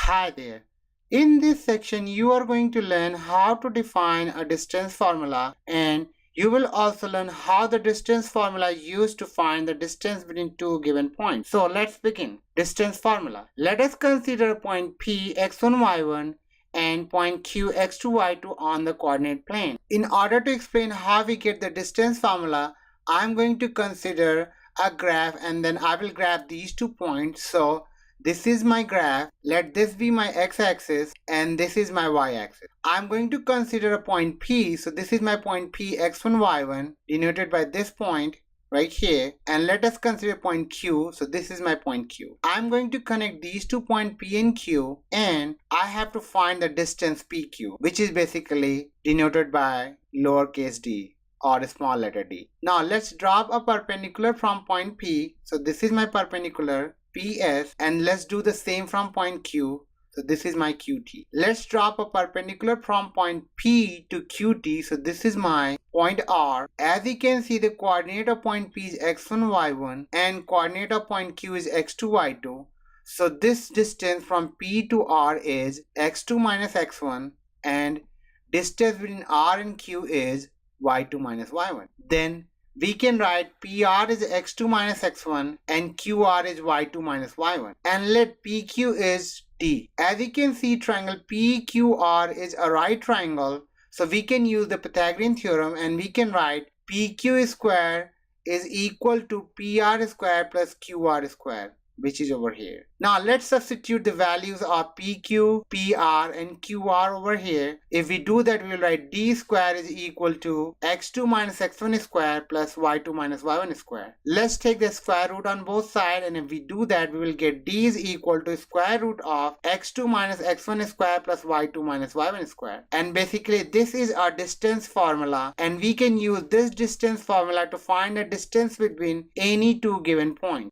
Hi there. In this section, you are going to learn how to define a distance formula, and you will also learn how the distance formula is used to find the distance between two given points. So let's begin. Distance formula. Let us consider a point P x1 y1 and point Q x2 y2 on the coordinate plane. In order to explain how we get the distance formula, I'm going to consider a graph and then I will graph these 2 points. So this is my graph. Let this be my x-axis and this is my y-axis. I'm going to consider a point P. So this is my point P x1 y1 denoted by this point right here, and let us consider point Q. So this is my point Q. I'm going to connect these 2 points P and Q, and I have to find the distance PQ, which is basically denoted by lowercase d or a small letter d. Now let's drop a perpendicular from point P. So this is my perpendicular PS, and let's do the same from point Q. So this is my QT. Let's drop a perpendicular from point P to QT. So this is my point R. As you can see, the coordinate of point P is x1 y1 and coordinate of point Q is x2 y2. So this distance from P to R is x2 minus x1, and distance between R and Q is y2 minus y1. Then we can write PR is x2 minus x1 and QR is y2 minus y1, and let PQ is D. As you can see, triangle PQR is a right triangle, so we can use the Pythagorean theorem and we can write PQ square is equal to PR square plus QR square, which is over here. Now let's substitute the values of PQ, PR and QR over here. If we do that, we will write D square is equal to x2 minus x1 square plus y2 minus y1 square. Let's take the square root on both sides, and if we do that, we will get D is equal to square root of x2 minus x1 square plus y2 minus y1 square. And basically this is our distance formula, and we can use this distance formula to find the distance between any two given points.